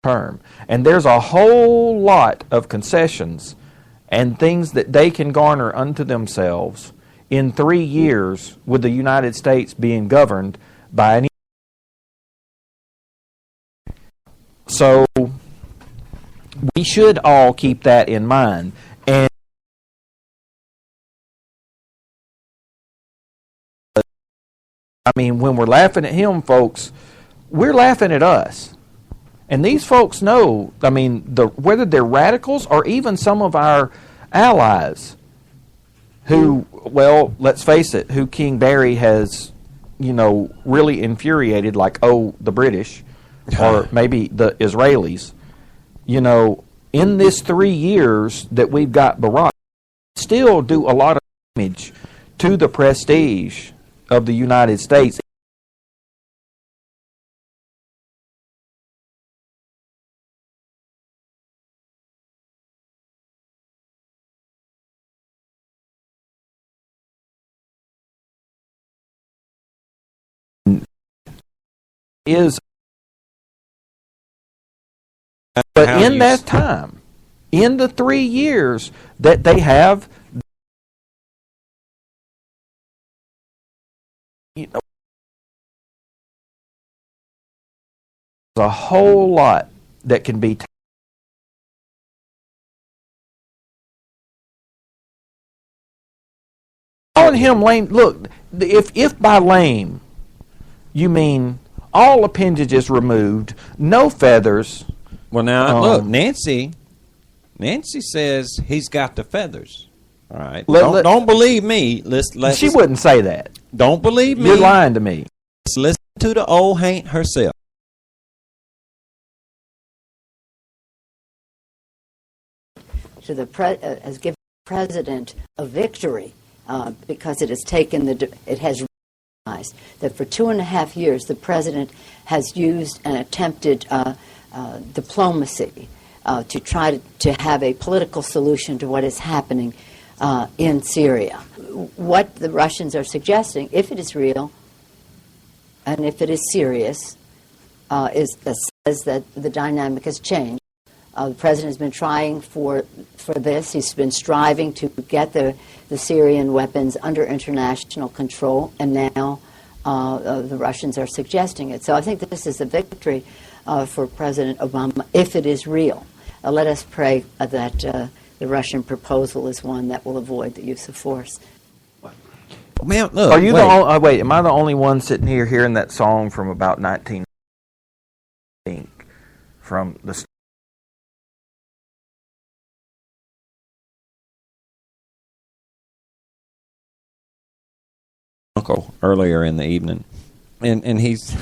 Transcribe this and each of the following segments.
term. And there's a whole lot of concessions and things that they can garner unto themselves in 3 years with the United States being governed by an. So we should all keep that in mind. And I mean, when we're laughing at him, folks, we're laughing at us. And these folks know, I mean, whether they're radicals or even some of our allies who, well, let's face it, who King Barry has, really infuriated, like, the British or maybe the Israelis. In this 3 years that we've got Barack, still do a lot of damage to the prestige of the United States. But in that time, in the 3 years that they have, a whole lot that can be calling him lame. Look, if by lame you mean all appendages removed, no feathers. Well, now look, Nancy says he's got the feathers. All right, don't believe me. She wouldn't say that. Don't believe me. You're lying to me. Let's listen to the old haint herself. Has given the president a victory because it has recognized that for 2.5 years the president has used and attempted diplomacy to try to have a political solution to what is happening in Syria. What the Russians are suggesting, if it is real and if it is serious, says that the dynamic has changed. The president has been trying for this. He's been striving to get the Syrian weapons under international control, and now the Russians are suggesting it. So I think that this is a victory for President Obama, if it is real. Let us pray that the Russian proposal is one that will avoid the use of force. Man, look, are you wait, am I the only one sitting here hearing that song from about 19? From the uncle earlier in the evening, and he's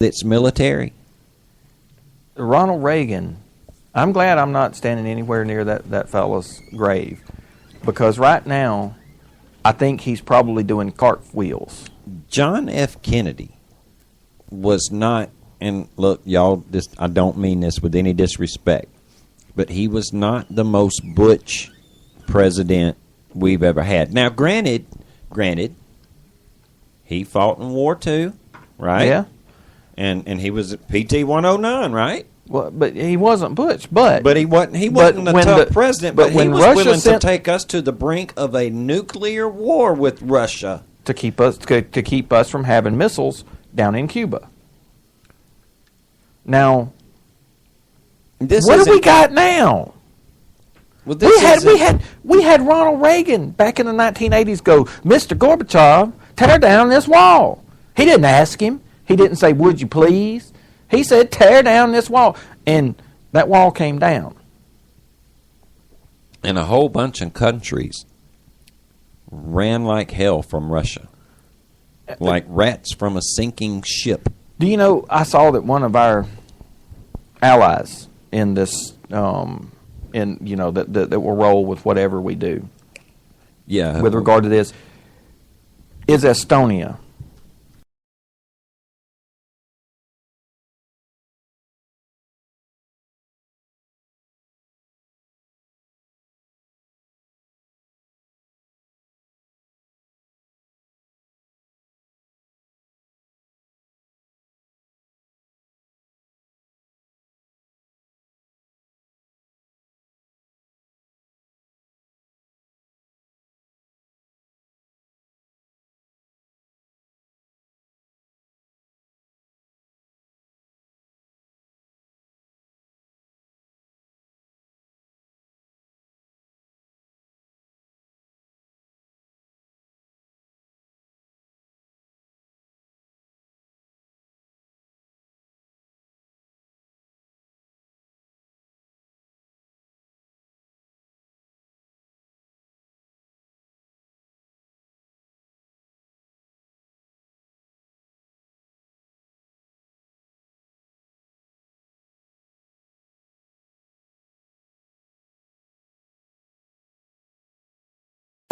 it's military. Ronald Reagan, I'm glad I'm not standing anywhere near that fellow's grave, because right now I think he's probably doing cartwheels. John F. Kennedy was not, and look, y'all, I don't mean this with any disrespect, but he was not the most butch president we've ever had. Now, granted, he fought in war too, right? Yeah. And he was at PT 109, right? Well, but he wasn't butch. But he wasn't a tough president. But he was willing to take us to the brink of a nuclear war with Russia to keep us from having missiles down in Cuba. Now, what do we got now? Well, we had Ronald Reagan back in the 1980s go, Mr. Gorbachev, tear down this wall. He didn't ask him. He didn't say, would you please? He said, tear down this wall. And that wall came down. And a whole bunch of countries ran like hell from Russia. Like rats from a sinking ship. Do you know, I saw that one of our allies in this, that will roll with whatever we do. with regard to this is Estonia.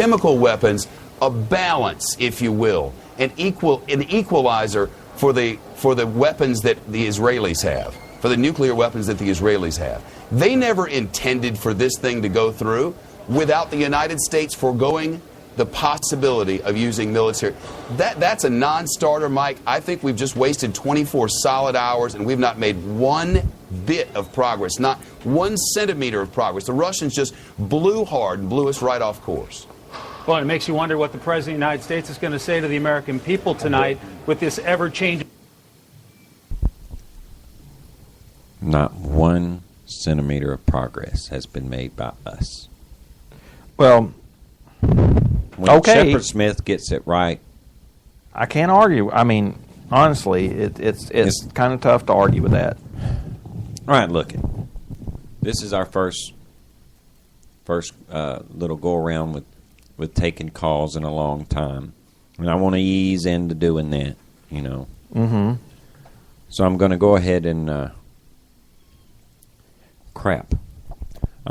Chemical weapons, a balance, if you will, an equalizer for the weapons that the Israelis have, for the nuclear weapons that the Israelis have. They never intended for this thing to go through without the United States foregoing the possibility of using military. That's a non-starter, Mike. I think we've just wasted 24 solid hours and we've not made one bit of progress, not 1 centimeter of progress. The Russians just blew hard and blew us right off course. Well, it makes you wonder what the President of the United States is going to say to the American people tonight with this ever-changing. Not 1 centimeter of progress has been made by us. Well, when okay. Shepard Smith gets it right, I can't argue. I mean, honestly, it's kind of tough to argue with that. All right, look. This is our first little go around with taking calls in a long time, and I want to ease into doing that. Mm-hmm. So I'm going to go ahead and I'm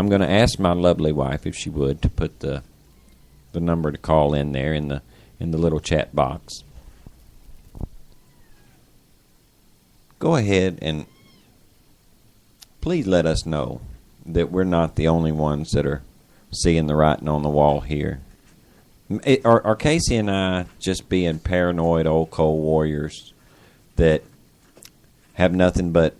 going to ask my lovely wife if she would to put the number to call in there in the little chat box. Go ahead and please let us know that we're not the only ones that are seeing the writing on the wall here. Are Casey and I just being paranoid old cold warriors that have nothing but,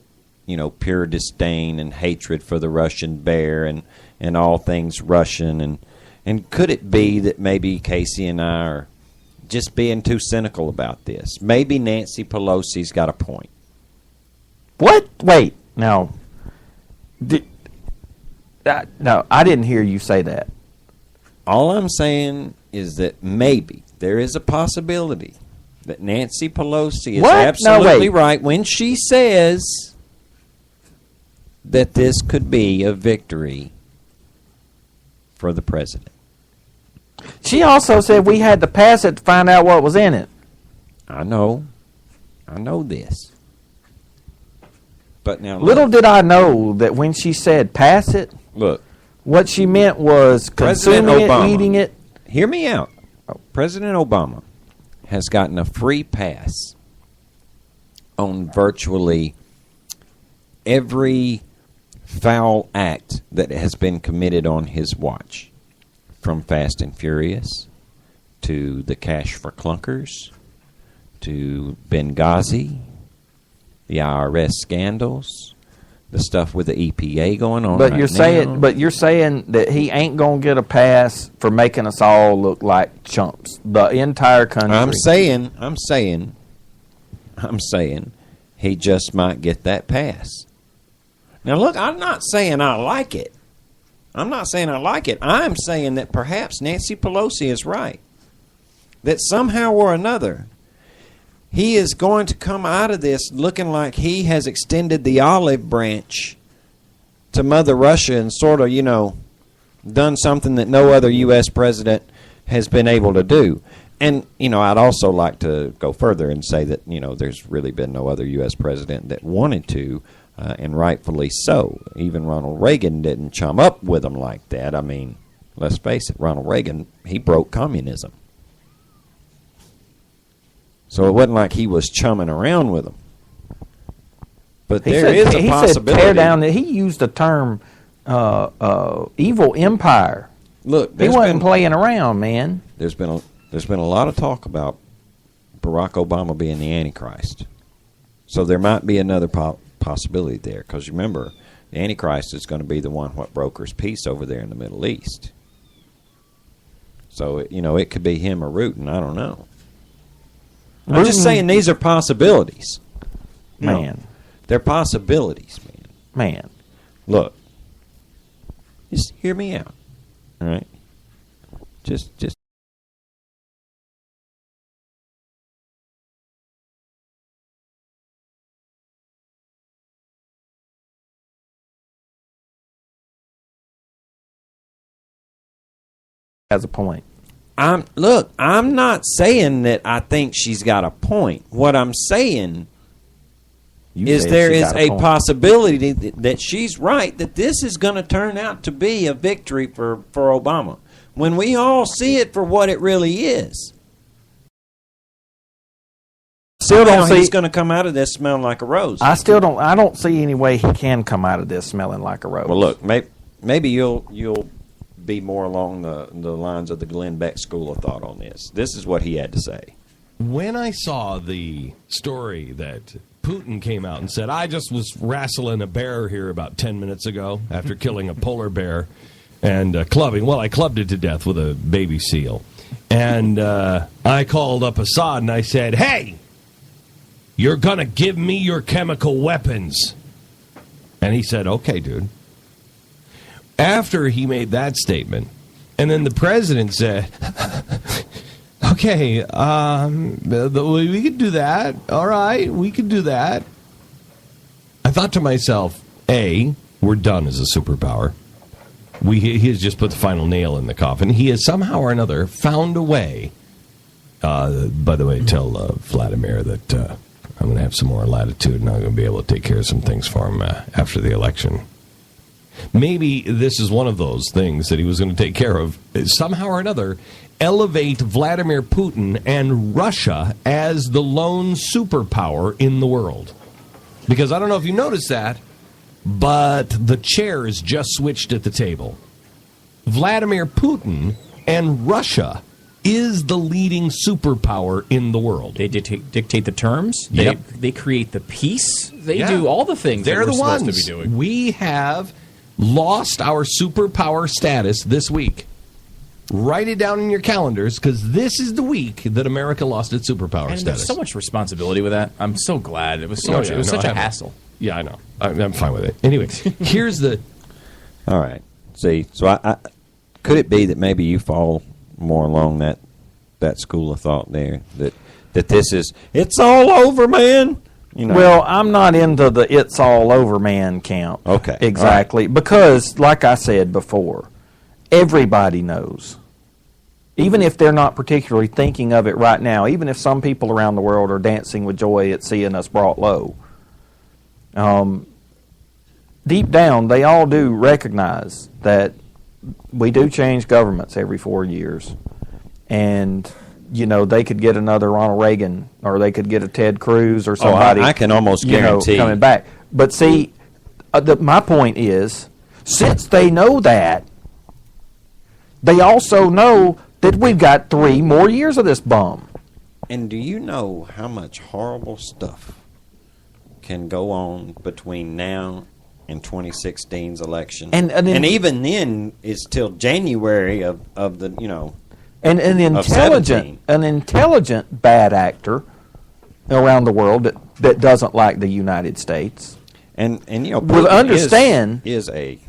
pure disdain and hatred for the Russian bear and all things Russian? And could it be that maybe Casey and I are just being too cynical about this? Maybe Nancy Pelosi's got a point. What? Wait. No. No, I didn't hear you say that. All I'm saying is that maybe there is a possibility that Nancy Pelosi is absolutely right when she says that this could be a victory for the president. She also said we had to pass it to find out what was in it. I know this. But now, little did I know that when she said pass it, look, what she meant was consuming it, eating it. Hear me out. President Obama has gotten a free pass on virtually every foul act that has been committed on his watch, from Fast and Furious to the Cash for Clunkers to Benghazi, the IRS scandals, the stuff with the EPA going on. But you're saying that he ain't gonna get a pass for making us all look like chumps. The entire country. I'm saying, he just might get that pass. Now, look, I'm not saying I like it. I'm saying that perhaps Nancy Pelosi is right. That somehow or another, he is going to come out of this looking like he has extended the olive branch to Mother Russia and sort of, done something that no other U.S. president has been able to do. And, I'd also like to go further and say that, there's really been no other U.S. president that wanted to, and rightfully so. Even Ronald Reagan didn't chum up with him like that. I mean, let's face it, Ronald Reagan, he broke communism. So it wasn't like he was chumming around with them. But there is a possibility. Said tear down. He used the term evil empire. Look, he wasn't playing around, man. There's been a lot of talk about Barack Obama being the Antichrist. So there might be another possibility there. Because remember, the Antichrist is going to be the one what brokers peace over there in the Middle East. So, it could be him or Rutan. I don't know. I'm just saying these are possibilities. Man. They're possibilities, man. Man. Look. Just hear me out. All right? Just has a point. I'm not saying that I think she's got a point. What I'm saying is there is a possibility that she's right, that this is going to turn out to be a victory for Obama. When we all see it for what it really is. Still don't see he's going to come out of this smelling like a rose. I don't see any way he can come out of this smelling like a rose. Well, look, maybe you'll be more along the lines of the Glenn Beck school of thought on this. This is what he had to say. When I saw the story that Putin came out and said, I just was wrestling a bear here about 10 minutes ago after killing a polar bear and clubbing. Well, I clubbed it to death with a baby seal. And I called up Assad and I said, hey, you're going to give me your chemical weapons. And he said, okay, dude. After he made that statement, and then the president said, okay, we could do that. All right, we could do that. I thought to myself, A, we're done as a superpower. He has just put the final nail in the coffin. He has somehow or another found a way. By the way, tell Vladimir that I'm going to have some more latitude and I'm going to be able to take care of some things for him after the election. Maybe this is one of those things that he was going to take care of. Somehow or another, elevate Vladimir Putin and Russia as the lone superpower in the world. Because I don't know if you noticed that, but the chairs just switched at the table. Vladimir Putin and Russia is the leading superpower in the world. They dictate the terms. Yep. They create the peace. They do all the things They're that we're the supposed ones. to be doing. We have lost our superpower status this week. Write it down in your calendars, because this is the week that America lost its superpower And status. there's so much responsibility with that. I'm so glad. It was so much. It was such a hassle. Yeah, I know. I'm fine with it. Anyway, here's the... All right. See, so I could it be that maybe you fall more along that school of thought there, that this is, it's all over, man? Well, I'm not into the it's all over man camp. Okay. Exactly. Right. Because, like I said before, everybody knows. Even if they're not particularly thinking of it right now, even if some people around the world are dancing with joy at seeing us brought low, deep down, they all do recognize that we do change governments every 4 years. And... they could get another Ronald Reagan, or they could get a Ted Cruz, or somebody. I can almost guarantee coming back. But see, my point is, since they know that, they also know that we've got 3 more years of this bum. And do you know how much horrible stuff can go on between now and 2016's election? And even then, it's till January of the And an intelligent bad actor around the world that doesn't like the United States, and will understand is a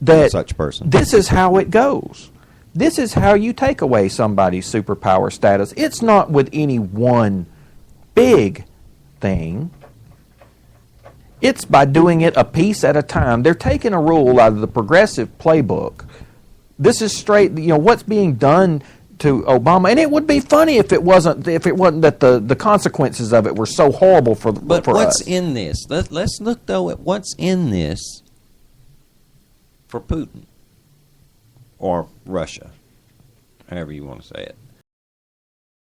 that such person. This is how it goes. This is how you take away somebody's superpower status. It's not with any one big thing. It's by doing it a piece at a time. They're taking a rule out of the progressive playbook. This is straight, what's being done to Obama, and it would be funny if it wasn't that the consequences of it were so horrible for us. But what's in this? Let's look though at what's in this for Putin. or Russia, however you want to say it.